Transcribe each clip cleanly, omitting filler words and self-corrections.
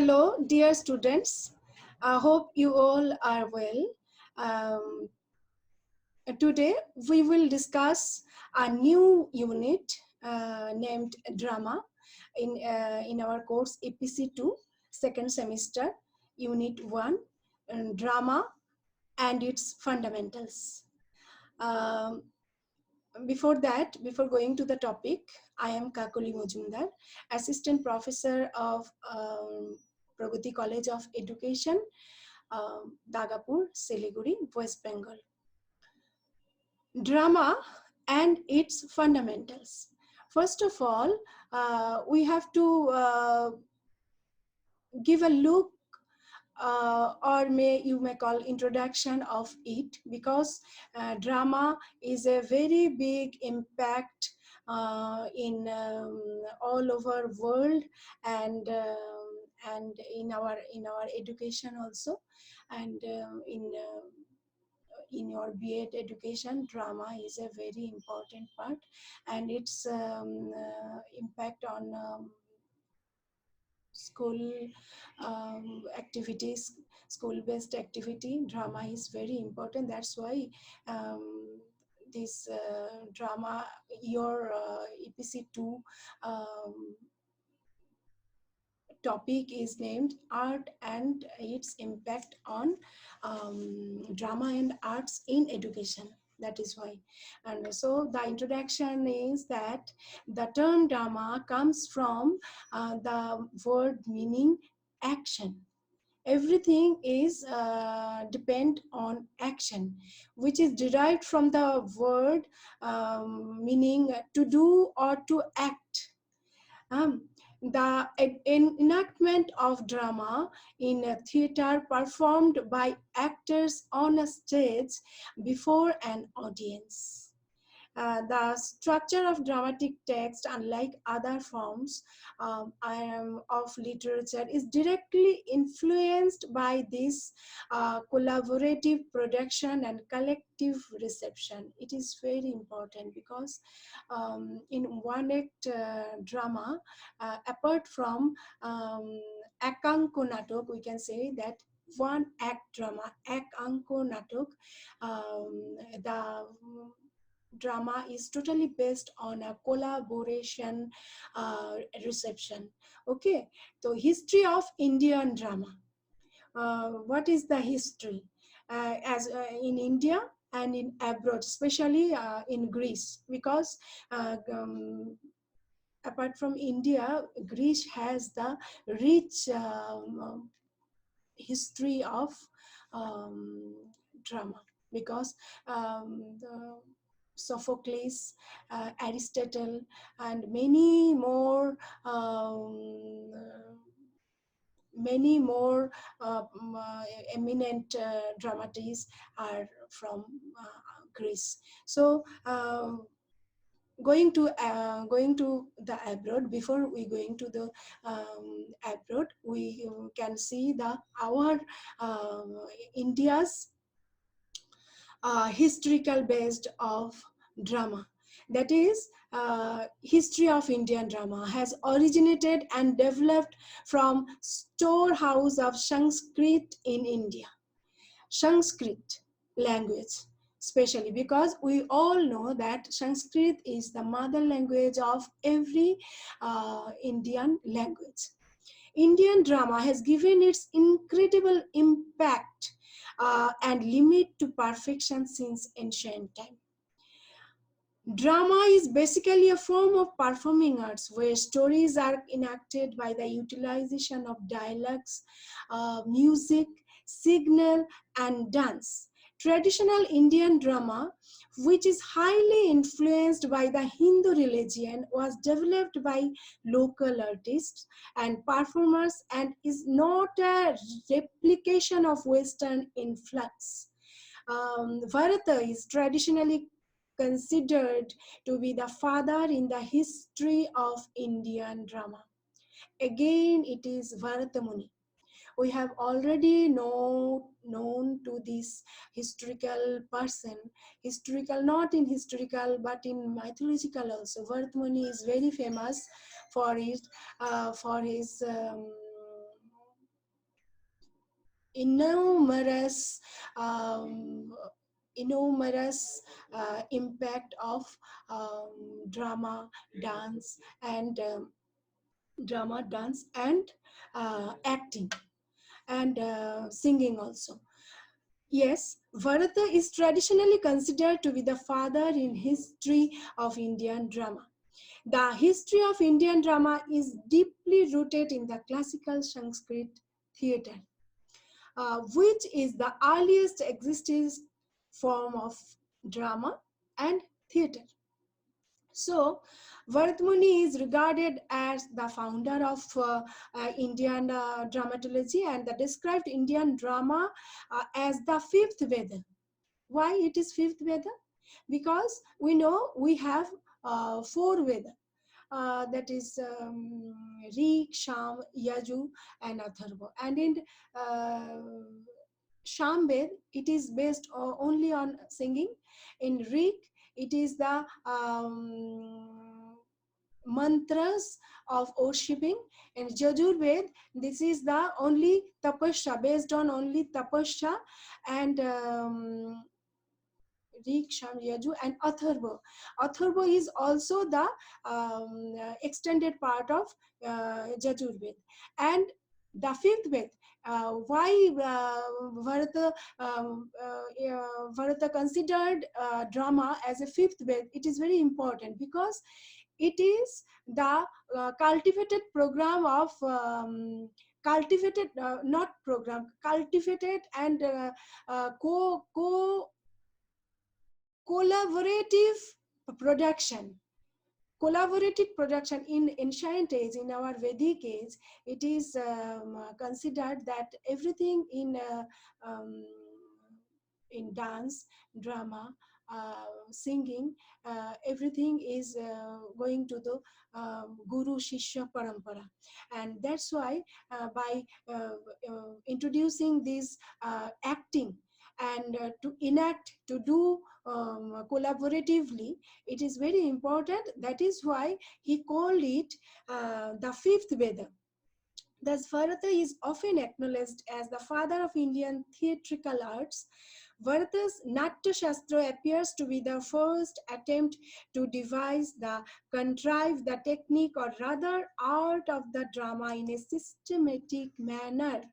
Hello, dear students. I hope you all are well. Um, Today, we will discuss a new unit named Drama in our course EPC2, second semester, Unit 1, Drama and its Fundamentals. Um, before going to the topic, I am Kakali Majumder, Assistant Professor of Pragati College of Education, Dagapur, Siliguri, West Bengal. Drama and its fundamentals. First of all, we have to give a look or you may call introduction of it, because drama is a very big impact in all over world, and in our education also, and in your B.Ed education, drama is a very important part, and its impact on school activities, school-based activity. Drama is very important. That's why this drama, your EPC2 topic is named Art and its impact on drama and arts in education. That is why. And so the introduction is that the term drama comes from the word meaning action. Everything is depend on action, which is derived from the word meaning to do or to act. The enactment of drama in a theater performed by actors on a stage before an audience. The structure of dramatic text, unlike other forms of literature, is directly influenced by this collaborative production and collective reception. It is very important because in one act drama, apart from ekanko natok, we can say that one act drama, ekanko natok, the drama is totally based on a collaboration reception. Okay, so history of Indian drama. What is the history? As in India and in abroad, especially in Greece, because apart from India, Greece has the rich history of drama, because the Sophocles, Aristotle, and many more eminent dramatists are from Greece. So going to the abroad, before we going to the abroad, we can see the our India's historical based of drama. That is, history of Indian drama has originated and developed from storehouse of Sanskrit in India. Sanskrit language, especially because we all know that Sanskrit is the mother language of every Indian language. Indian drama has given its incredible impact and limit to perfection since ancient time. Drama is basically a form of performing arts where stories are enacted by the utilization of dialogues, music, signal, and dance. Traditional Indian drama, which is highly influenced by the Hindu religion, was developed by local artists and performers and is not a replication of Western influx. Bharata is traditionally considered to be the father in the history of Indian drama. Again, it is Bharata Muni. We have already known to this historical person, historical not in historical but in mythological also. Bharata Muni is very famous for his enormous enormous impact of drama, dance, and acting and singing also. Yes, Bharata is traditionally considered to be the father in history of Indian drama. The history of Indian drama is deeply rooted in the classical Sanskrit theatre, which is the earliest existing form of drama and theatre. So, Bharatmuni is regarded as the founder of Indian dramatology, and the described Indian drama as the fifth Veda. Why it is fifth Veda? Because we know we have four Veda. That is Rig, Sham, Yaju, and Atharva. And in uh, Sham Ved, it is based only on singing. In Rig, it is the mantras of worshipping. In Yajurved, this is the only tapasya, based on only tapasya, and Rig, Sham, Yaju, and Atharva. Atharva is also the extended part of Yajurved. And the fifth Ved, why Bharata considered drama as a fifth Ved? It is very important because it is the cultivated program of cultivated not program cultivated and collaborative production. Collaborative production in ancient age, in our Vedic age, it is considered that everything in dance, drama, singing, everything is going to the Guru Shishya Parampara. And that's why by introducing this acting and to enact, to do collaboratively, it is very important. That is why he called it the fifth Veda. Thus, Bharata is often acknowledged as the father of Indian theatrical arts. Bharata's Natya Shastra appears to be the first attempt to devise the contrive the technique, or rather art of the drama in a systematic manner.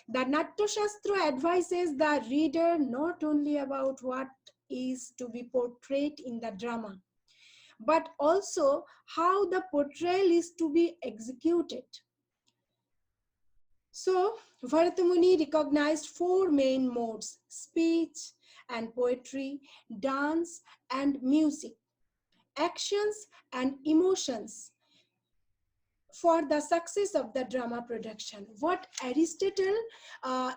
The Natya Shastra advises the reader not only about what is to be portrayed in the drama, but also how the portrayal is to be executed. So, Bharatamuni recognized four main modes: speech and poetry, dance and music, actions and emotions, for the success of the drama production. What Aristotle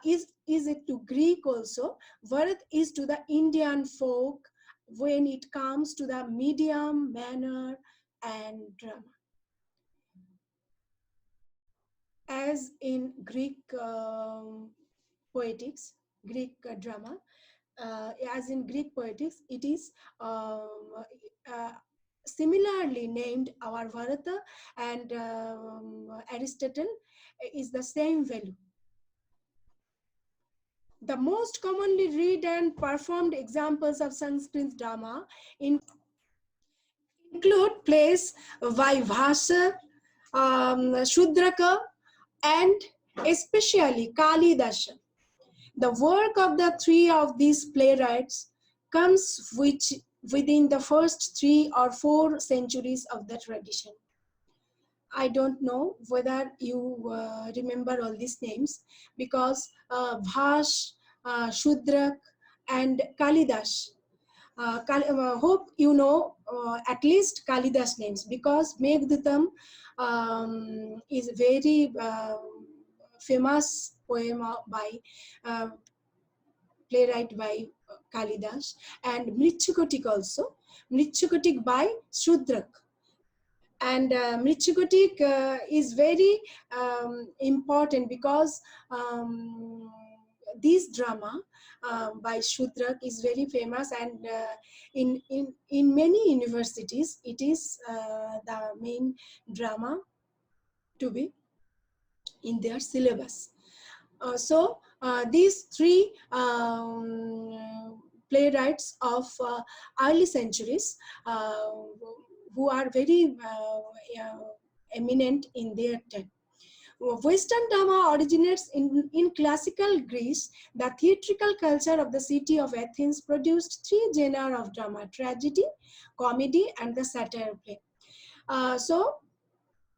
is it to Greek also, Bharat is to the Indian folk when it comes to the medium, manner, and drama. As in Greek poetics, Greek drama, as in Greek poetics, it is uh, similarly named our Bharata, and Aristotle is the same value. The most commonly read and performed examples of Sanskrit drama include plays by Bhasa, Shudraka, and especially Kalidasa. The work of the three of these playwrights comes within the first 3 or 4 centuries of the tradition. I don't know whether you remember all these names, because Bhash, Shudrak, and Kalidas. Hope you know at least Kalidas names, because Megdutam is very famous poem by playwright by Kalidas, and Mritchukotik also. Mritchukotik by Shudrak. And Mritchukotik is very important because this drama by Shudrak is very famous, and in many universities it is the main drama to be in their syllabus. So These three playwrights of early centuries, who are very eminent in their time. Western drama originates in classical Greece. The theatrical culture of the city of Athens produced three genera of drama: tragedy, comedy, and the satire play. So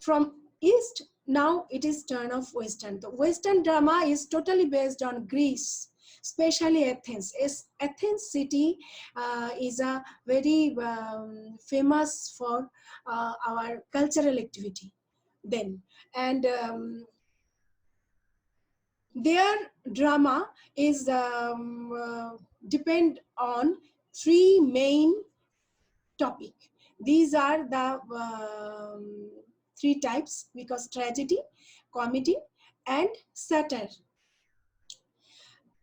from East, now it is turn of Western. The Western drama is totally based on Greece, especially Athens. Athens city is a very famous for our cultural activity then. And their drama is depend on three main topic. These are the three types, because tragedy, comedy, and satire.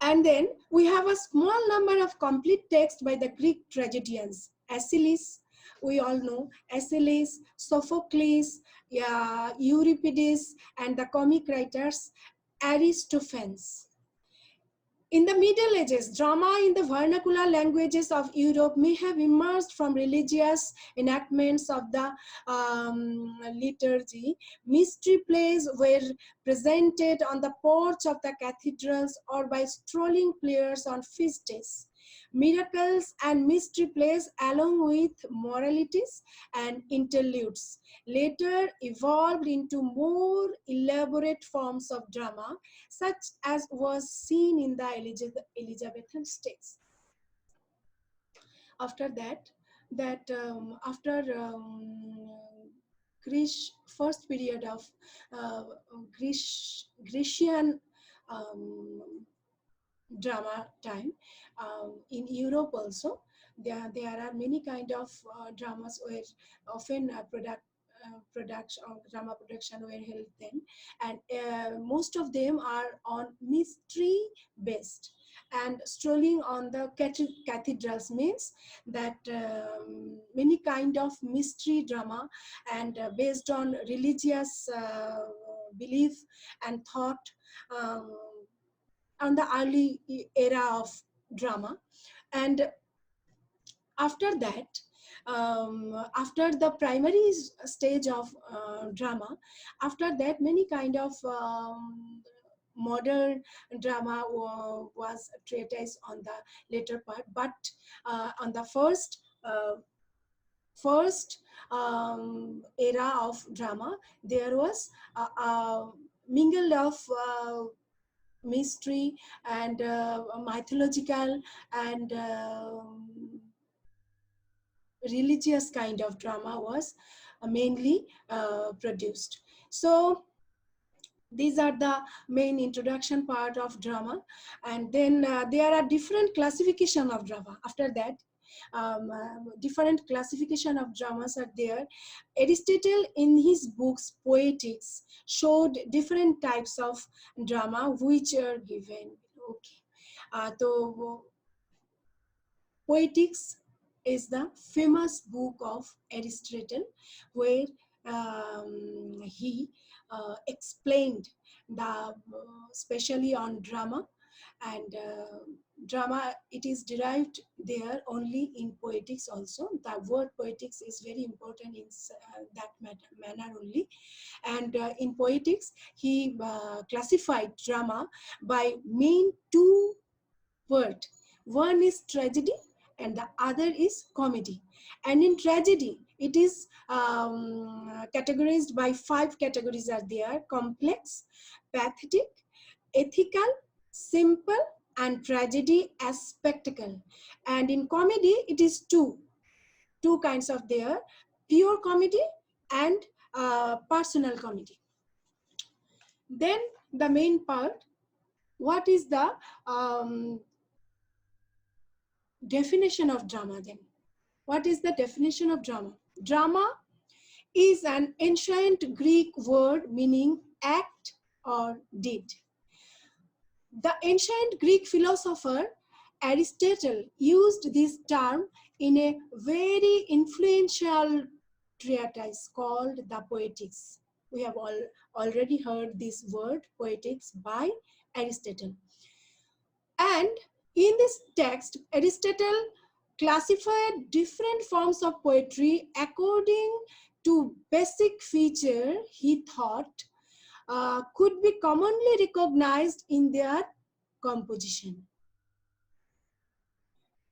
And then we have a small number of complete text by the Greek tragedians. Aeschylus, we all know, Aeschylus, Sophocles, Euripides, and the comic writers Aristophanes. In the Middle Ages, drama in the vernacular languages of Europe may have emerged from religious enactments of the liturgy. Mystery plays were presented on the porch of the cathedrals or by strolling players on feast days. Miracles and mystery plays, along with moralities and interludes, later evolved into more elaborate forms of drama, such as was seen in the Elizabethan states. After that, after Greece, first period of Grecian drama time, in Europe also, there are many kind of dramas where often production or drama production were held then, and most of them are on mystery based. And strolling on the cathedrals means that many kind of mystery drama, and based on religious belief and thought, um, on the early era of drama. And after that, after the primary stage of drama, after that many kind of modern drama was treatise on the later part. But on the first era of drama, there was a mingle of mystery and mythological and religious kind of drama was mainly produced. So these are the main introduction part of drama. And then there are different classification of drama. After that, different classification of dramas are there. Aristotle in his books Poetics showed different types of drama which are given. Okay. So Poetics is the famous book of Aristotle, where he explained the especially on drama. And drama, it is derived there only in Poetics also. The word Poetics is very important in that manner only. And in Poetics, he classified drama by main two words. One is tragedy and the other is comedy. And in tragedy, it is categorized by 5 categories are there: complex, pathetic, ethical, simple, and tragedy as spectacle. And in comedy, it is two kinds of there: pure comedy and personal comedy. Then the main part, what is the definition of drama then? What is the definition of drama? Drama is an ancient Greek word meaning act or deed. The ancient Greek philosopher Aristotle used this term in a very influential treatise called the Poetics. We have already heard this word Poetics by Aristotle. And in this text, Aristotle classified different forms of poetry according to basic feature he thought could be commonly recognized in their composition.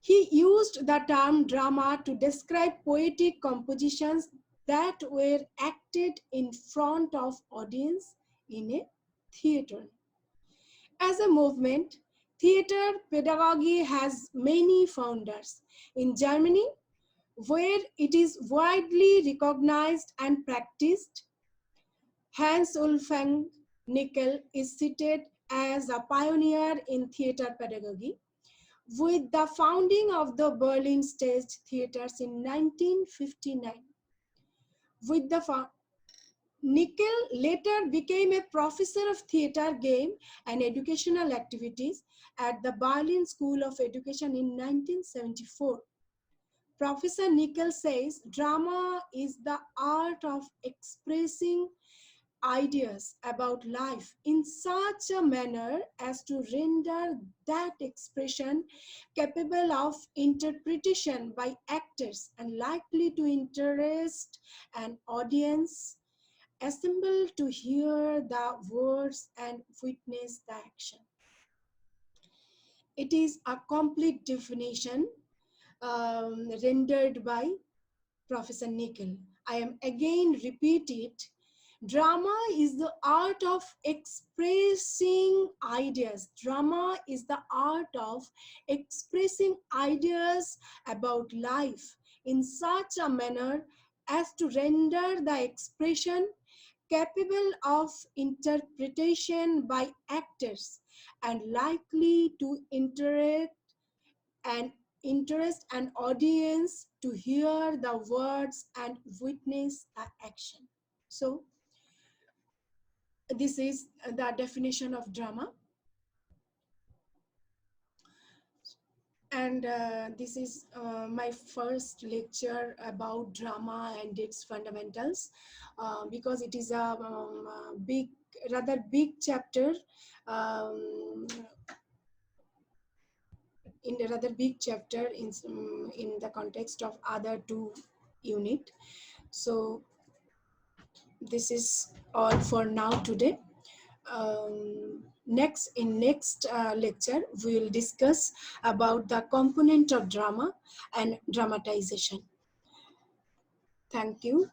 He used the term drama to describe poetic compositions that were acted in front of audience in a theater. As a movement, theater pedagogy has many founders. In Germany, where it is widely recognized and practiced, Hans Wolfgang Nickel is cited as a pioneer in theater pedagogy, with the founding of the Berlin Stage Theatres in 1959. With the Nickel later became a professor of theater, game, and educational activities at the Berlin School of Education in 1974. Professor Nickel says drama is the art of expressing ideas about life in such a manner as to render that expression capable of interpretation by actors and likely to interest an audience assembled to hear the words and witness the action. It is a complete definition rendered by Professor Nickel. I am again repeat it. Drama is the art of expressing ideas. Drama is the art of expressing ideas about life in such a manner as to render the expression capable of interpretation by actors and likely to and interest an audience to hear the words and witness the action. So this is the definition of drama. And this is my first lecture about drama and its fundamentals, because it is a rather big chapter, um, in a rather big chapter in the context of other two unit. So this is all for now today. Next lecture we will discuss about the component of drama and dramatization. Thank you.